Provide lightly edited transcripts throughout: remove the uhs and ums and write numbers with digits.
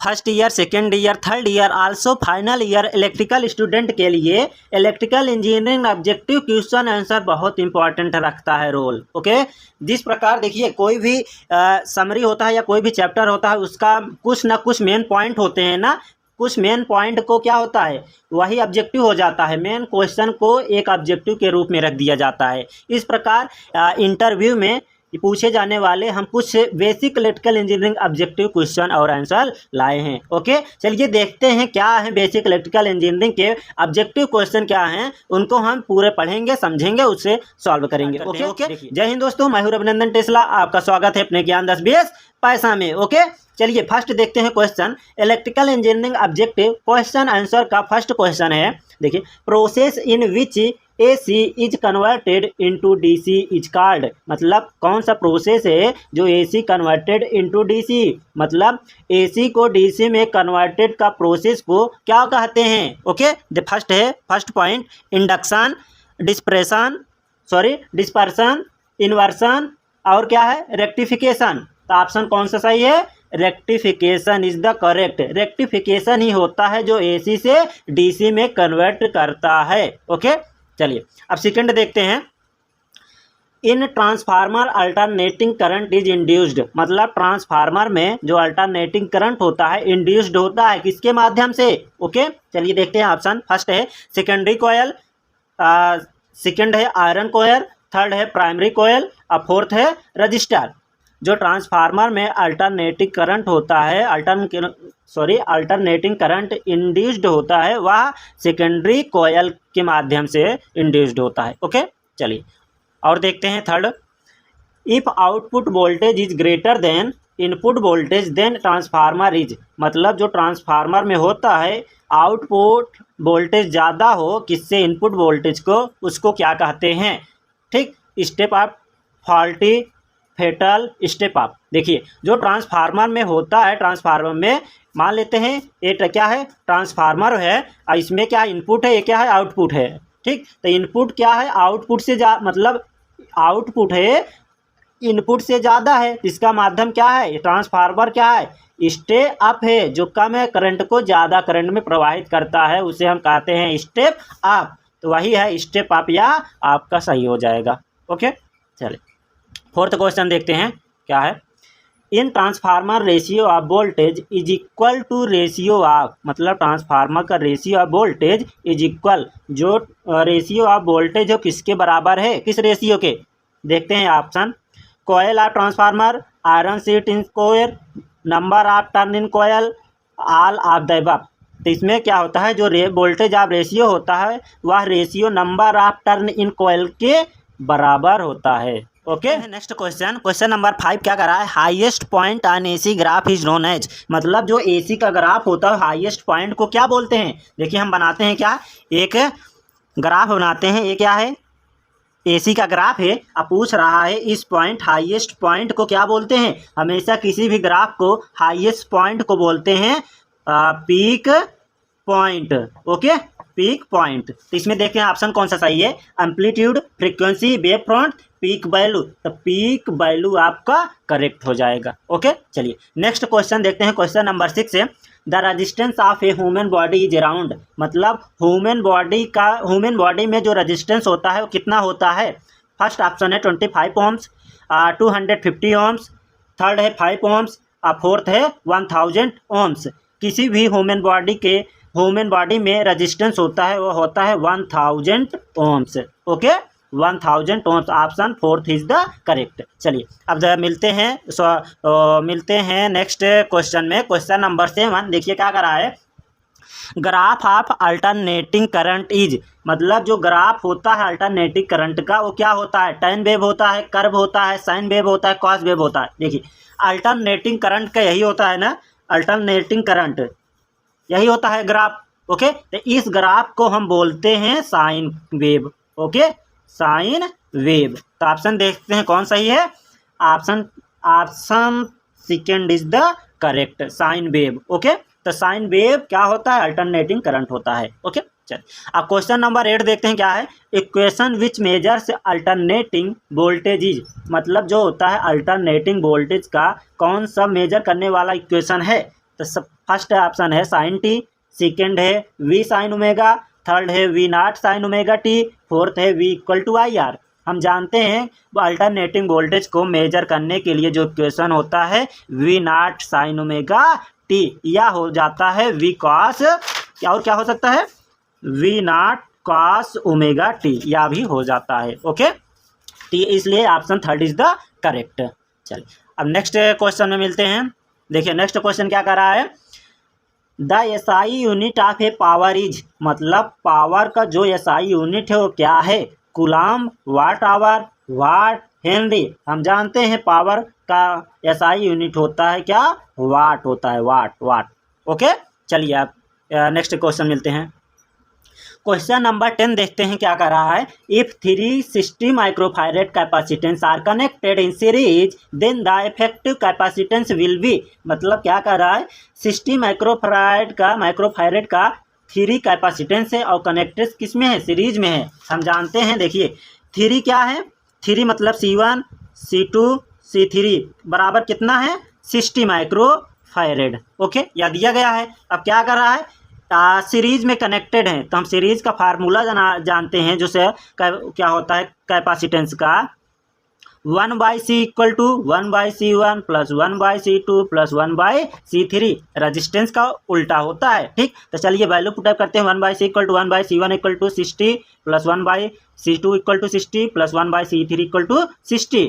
First year, second year, third year, also final year electrical student के लिए electrical engineering objective question answer बहुत important रखता है role. Okay, जिस प्रकार देखिए कोई भी समरी होता है या कोई भी चैप्टर होता है, उसका कुछ ना कुछ मेन पॉइंट होते हैं ना, कुछ मेन पॉइंट को क्या होता है वही ऑब्जेक्टिव हो जाता है, मेन क्वेश्चन को एक ऑब्जेक्टिव के रूप में रख दिया जाता है। इस प्रकार इंटरव्यू में पूछे जाने वाले हम कुछ basic electrical engineering objective question और आंसर लाए हैं। ओके, चलिए देखते हैं क्या है बेसिक इलेक्ट्रिकल इंजीनियरिंग के ऑब्जेक्टिव क्वेश्चन क्या हैं, उनको हम पूरे पढ़ेंगे, समझेंगे, उससे सॉल्व करेंगे। ओके ओके, जय हिंद दोस्तों, मैं हूं रविनंदन टेस्ला, आपका स्वागत है अपने ज्ञान 10 पैसा में। ओके, चलिए फर्स्ट देखते हैं question electrical engineering objective question answer का। फर्स्ट क्वेश्चन है, देखिए, process in which AC is converted into DC is called. मतलब कौन सा प्रोसेस है जो AC कन्वर्टेड इनटू DC, मतलब AC को DC में कन्वर्टेड का प्रोसेस को क्या कहते हैं। ओके, द फर्स्ट है, first point, induction, dispersion, inversion और क्या है, रेक्टिफिकेशन। तो ऑप्शन कौन सा सही है, rectification is the correct. Rectification ही होता है जो AC से DC में कन्वर्ट करता है। ओके, चलिए अब सेकंड देखते हैं, इन transformer alternating current is induced. मतलब ट्रांसफार्मर में जो अल्टरनेटिंग करंट होता है इंड्यूस्ड होता है किसके माध्यम से। ओके, चलिए देखते हैं ऑप्शन। फर्स्ट है सेकेंडरी कॉयल, सेकंड है आयरन कॉयल, थर्ड है प्राइमरी कॉयल और फोर्थ है रजिस्टर। जो ट्रांसफार्मर में अल्टरनेटिंग करंट होता है, अल्टरनेटिंग करंट इंड्यूस्ड होता है, वह सेकेंडरी कॉयल के माध्यम से इंड्यूस्ड होता है। ओके, चलिए और देखते हैं third, if output voltage is greater than input voltage then transformer is. मतलब जो ट्रांसफार्मर में होता है आउटपुट वोल्टेज ज़्यादा हो किससे, इनपुट वोल्टेज को, उसको क्या कहते हैं। ठीक, step up, faulty, fatal, step up. देखिए जो ट्रांसफार्मर में होता है, ट्रांसफार्मर में मान लेते हैं एक क्या है, ट्रांसफार्मर है और इसमें क्या इनपुट है, ये क्या है, आउटपुट है। ठीक, तो इनपुट क्या है, आउटपुट से मतलब आउटपुट है इनपुट से ज़्यादा है, इसका माध्यम क्या है, ट्रांसफार्मर क्या है, स्टेप अप है, जो कम है करंट को ज़्यादा करंट में प्रवाहित करता है, उसे हम कहते हैं स्टेप अप। तो वही है स्टेप अप, या आपका सही हो जाएगा। ओके, चलिए फोर्थ क्वेश्चन देखते हैं क्या है, in transformer ratio of voltage is equal to ratio of. मतलब ट्रांसफार्मर का ratio of voltage is equal, जो रेशियो ऑफ वोल्टेज हो किसके बराबर है, किस रेशियो के। देखते हैं option, coil of transformer, iron sheet in core, number of turn in coil, all of the above. तो इसमें क्या होता है, जो वोल्टेज ऑफ रेशियो होता है वह ratio number of turn in coil के बराबर होता है। Okay, next question, question number 5 क्या कर रहा है, highest point on AC graph is known as. मतलब जो AC का ग्राफ होता है हाईएस्ट पॉइंट को क्या बोलते हैं। देखिए हम बनाते हैं क्या, एक ग्राफ बनाते हैं, ये क्या है, AC का ग्राफ है। अब पूछ रहा है इस पॉइंट, हाईएस्ट पॉइंट को क्या बोलते हैं। हमेशा किसी भी ग्राफ को हाईएस्ट पॉइंट को बोलते हैं peak point. Okay, peak point. तो इसमें देखते हैं ऑप्शन कौन सा सही है, amplitude, frequency, wave front, peak value. तो पीक वैल्यू आपका करेक्ट हो जाएगा। ओके, चलिए नेक्स्ट क्वेश्चन देखते हैं, क्वेश्चन नंबर 6 है, the resistance of a human body is around. मतलब ह्यूमन बॉडी में जो रेजिस्टेंस होता है वो कितना होता है। फर्स्ट ऑप्शन है 25 ओम्स, 250 ओम्स, थर्ड है 5 ओम्स और फोर्थ है 1000 ओम्स। किसी भी ह्यूमन बॉडी में रेजिस्टेंस होता है वो होता है 1000 ohms. Okay, 1000 ohms, option fourth is the correct. चलिए अब मिलते हैं नेक्स्ट क्वेश्चन में, क्वेश्चन नंबर 7। देखिए क्या कर रहा है, graph of alternating current is. मतलब जो ग्राफ होता है अल्टरनेटिंग करंट का वो क्या होता है, टाइन वेव होता है, कर्व होता है, साइन वेव होता है, कॉस वेव होता है। देखिए अल्टरनेटिंग करंट का यही होता है ना, अल्टरनेटिंग करंट यही होता है ग्राफ। ओके, तो इस ग्राफ को हम बोलते हैं sine wave. Okay, sine wave. तो ऑप्शन देखते हैं कौन सही है, option second is the correct, sine wave. Okay, तो साइन वेव क्या होता है, अल्टरनेटिंग करंट होता है। ओके, चलिए अब क्वेश्चन नंबर 8 देखते हैं क्या है, equation which measures alternating voltage is. मतलब जो होता है अल्टरनेटिंग वोल्टेज का कौन सा मेजर करने वाला इक्वेशन है। तो सब फर्स्ट ऑप्शन है साइन टी, सेकेंड है वी साइन ओमेगा, थर्ड है V not sine omega T, fourth है V equal to I R. हम जानते हैं अल्टरनेटिंग वोल्टेज को मेजर करने के लिए जो इक्वेशन होता है V not sine omega t, या हो जाता है वी कॉस, क्या और क्या हो सकता है V naught cos omega t, या भी हो जाता है। ओके, तो इसलिए option third is the correct. चलिए अब नेक्स्ट क्वेश्चन में मिलते हैं। देखिए नेक्स्ट क्वेश्चन क्या कर रहा है, the SI unit of A power is, मतलब पावर का जो एसआई यूनिट है वो क्या है, कूलम, वाट आवर, वाट, हेनरी। हम जानते हैं पावर का एसआई यूनिट होता है क्या, वाट होता है, वाट वाट। ओके, चलिए आप नेक्स्ट क्वेश्चन मिलते हैं। क्वेश्चन नंबर 10 देखते हैं क्या कर रहा है, if 360 microfarad capacitance are connected in series then the effective capacitance will be, मतलब क्या कर रहा है 60 माइक्रोफैरेड का 3 कैपेसिटेंस है और कनेक्टेड किस में है, सीरीज में है। हम जानते हैं, देखिए 3 क्या है, 3 मतलब C1 C2 C3 बराबर कितना है 60 माइक्रोफैरेड। ओके, यह दिया गया है। अब क्या कर रहा है, सीरीज में कनेक्टेड हैं, तो हम सीरीज का फार्मूला जानते हैं, जो से क्या होता है कैपेसिटेंस का 1/C equal to 1/C1 plus 1/C2 plus 1/C3, resistance का उल्टा होता है। ठीक, तो चलिए वैल्यू पुटअप करते हैं। 1/C equal to 1/C1 equal to 60 plus 1/C2 equal to 60 plus 1/C3 equal to 60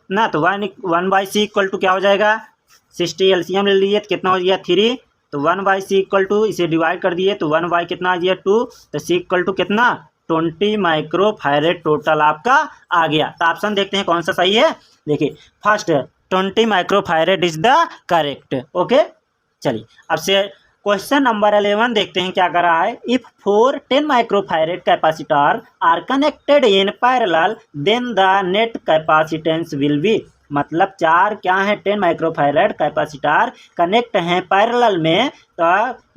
ना, तो 1/C इक्वल टू क्या हो जाएगा 60, एलसीएम ले लीजिए तो कितना हो गया 3, तो 1/C इक्वल टू इसे डिवाइड कर दिए तो 1/, कितना आ गया 2, तो C इक्वल टू कितना 20 माइक्रोफैरेड टोटल आपका आ गया। तो ऑप्शन देखते हैं कौन सा सही है। देखिए first 20 microfarad is the correct. Okay, चलिए अब से क्वेश्चन नंबर 11 देखते हैं क्या कर रहा है, if 4 10 microfarad capacitor are connected in parallel then the net capacitance will be, मतलब 4 क्या है 10 माइक्रोफैरेड कैपेसिटर कनेक्ट हैं पैरेलल में, तो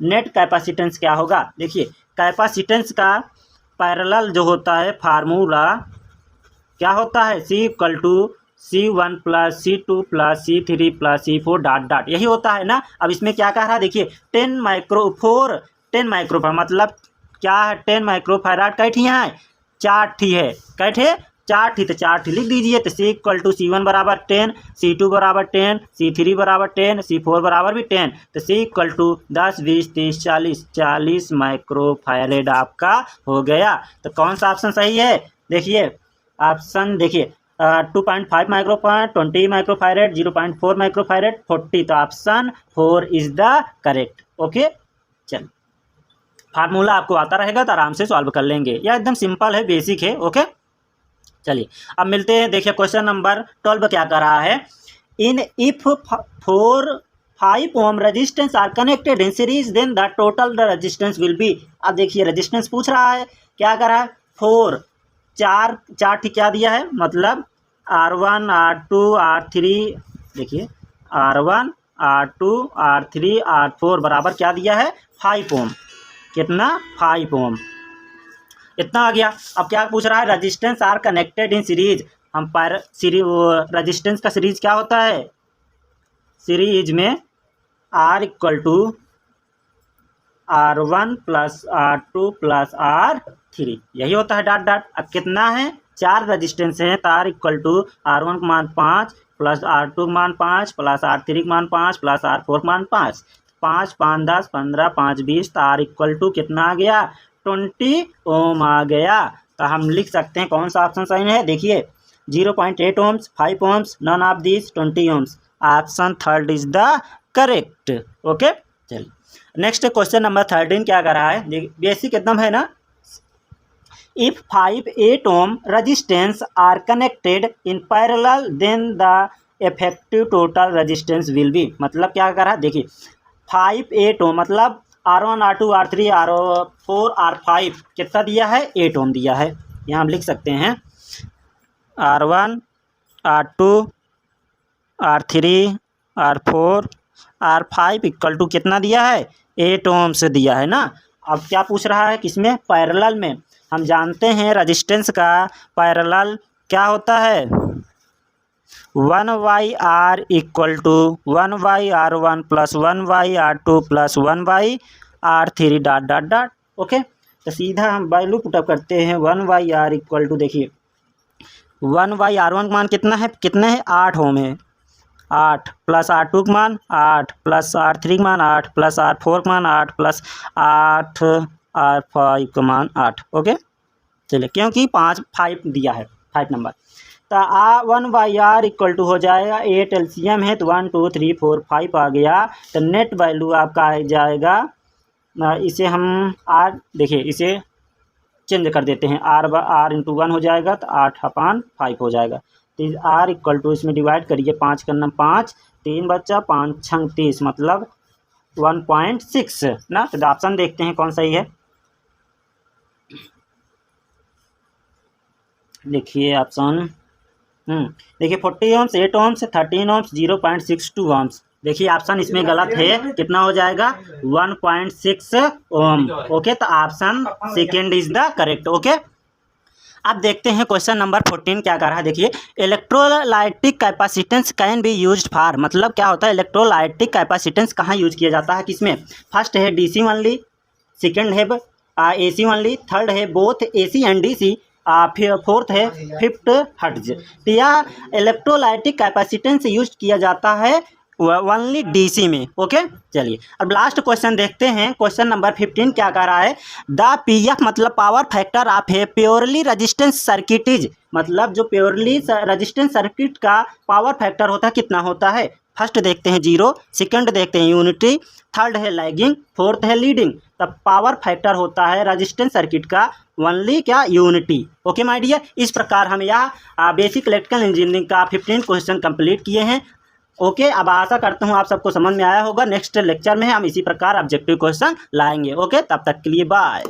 नेट कैपेसिटेंस क्या होगा। देखिए कैपेसिटेंस का पैरेलल जो होता है फार्मूला क्या होता है, C equal to C1 plus C2 plus C3 plus C4 dot dot, यही होता है ना। अब इसमें क्या कह रहा है, देखिए 10 माइक्रोफैरेड मतलब क्या है 10 माइक्रोफैरेड कैठी है 4 ठी है, कैठे 4 ठी, तो 4 ठी लिख दीजिए। तो C इक्वल टू C1 बराबर 10, C2 बराबर 10, C3 बराबर 10, C4 बराबर भी 10, तो C इक्वल टू 10 20 30 40 माइक्रोफैरेड आपका हो गया। तो कौन सा ऑप्शन सही है, देखिए ऑप्शन देखिए 2.5 माइक्रोफैरेड, 20 माइक्रोफैरेड, 0.4 माइक्रोफैरेड, 40, तो option 4 is the correct. Okay, चल फार्मूला आपको आता रहेगा तो आराम से सॉल्व कर लेंगे, यह एकदम सिंपल है, बेसिक है। ओके, चलिए अब मिलते हैं। देखिए क्वेश्चन नंबर 12 क्या कर रहा है, in if 5 ohm resistance are connected in series then the total resistance will be. अब देखिए रेजिस्टेंस पूछ रहा है, क्या कर रहा है 4 ठीक क्या दिया है, मतलब R1 R2 R3, देखिए R1 R2 R3 R4 बराबर क्या दिया है 5 ओम, कितना 5 ओम, इतना आ गया। अब क्या पूछ रहा है, resistance are connected in series, हम पर सीरीज रेजिस्टेंस का सीरीज क्या होता है, सीरीज में R equal to R1 plus R2 plus R3, यही होता है डॉट डॉट। अब कितना है 4 रेजिस्टेंस हैं, तो R इक्वल टू R1 का मान 5 प्लस R2 का मान 5 प्लस R3 का मान 5 प्लस R4 का मान 5, 5 5 10 15 5 20, तो R इक्वल टू कितना आ गया 20 ओम आ गया। तो हम लिख सकते हैं कौन सा ऑप्शन सही है, देखिए 0.8 ohms, 5 ohms, none of this 20 ohms, option third is the correct. Okay, चलिए नेक्स्ट क्वेश्चन नंबर 13 क्या कर रहा है, बेसिक एकदम है ना, if 5 ohm resistance are connected in parallel then the effective total resistance will be, मतलब क्या कर रहा है, देखिए 5 ओम मतलब R1 R2 R3 R4 R5 कितना दिया है 8 ओम दिया है। यहाँ हम लिख सकते हैं R1 R2 R3 R4 R5 equal to कितना दिया है 8 ओम से दिया है ना। अब क्या पूछ रहा है, किसमें पैरेलल में, हम जानते हैं रेजिस्टेंस का पैरेलल क्या होता है 1/r equal to 1/r1 plus 1/r2 plus 1/r3 dot dot dot. Okay, तो सीधा हम वैल्यू पुटअप करते हैं। 1/r इक्वल टू, देखिए 1/r1 का मान कितना है, 8 ओम है, 8 प्लस R2 का मान 8 प्लस R3 का मान 8 प्लस R4 का मान 8 प्लस 8 R5 का मान 8। ओके, चलिए, क्योंकि 5 दिया है, 5 नंबर, तो 1/r इक्वल टू हो जाएगा 8, एलसीएम है तो 1 2 3 4 5 आ गया। तो नेट वैल्यू आपका आ जाएगा, इसे हम आर, देखिए इसे चेंज कर देते हैं, r इंटू 1 हो जाएगा तो 8/5 हो जाएगा। तो r इक्वल टू, इसमें डिवाइड करिए, 5 करना 5, 3 बच्चा, 5 छंग 30, मतलब 1.6 ना। तो ऑप्शन देखते हैं कौन सही है। देखिए ऑप्शन, देखिए 40 ओम्स, 8 ओम्स, 13 ओम्स, 0.62 ओम्स। देखिए ऑप्शन इसमें गलत है, कितना हो जाएगा 1.6 ओम। ओके, तो option second is the correct. Okay, अब देखते हैं क्वेश्चन नंबर 14 क्या कर रहा है। देखिए, electrolytic capacitance can be used for, मतलब क्या होता है इलेक्ट्रोलाइटिक कैपेसिटेंस कहाँ यूज किया जाता है, किसमें। फर्स्ट है डीसी ओनली, सेकंड है एसी ओनली, थर्ड है both AC and DC, fourth है 50 हर्ट्ज। तो यह इलेक्ट्रोलाइटिक कैपेसिटेंस यूज किया जाता है ओनली डीसी में। ओके, चलिए अब लास्ट क्वेश्चन देखते हैं। क्वेश्चन नंबर 15 क्या कह रहा है, द पीएफ मतलब power factor of A purely resistance circuit is, मतलब जो प्योरली रेजिस्टेंस सर्किट का पावर फैक्टर होता है कितना होता है। फर्स्ट देखते हैं 0, सेकंड देखते हैं यूनिटी, थर्ड है लैगिंग, फोर्थ है लीडिंग। तब पावर फैक्टर होता है रेजिस्टेंस सर्किट का ओनली क्या, यूनिटी। ओके माय डियर, इस प्रकार हम यह बेसिक इलेक्ट्रिकल इंजीनियरिंग का 15 क्वेश्चन कंप्लीट किए हैं। ओके, अब आशा करता हूँ आप सबको समझ में आया होगा। नेक्स्ट लेक्चर में हम इसी प्रकार ऑब्जेक्टिव क्वेश्चन लाएंगे। ओके, तब तक के लिए बाय।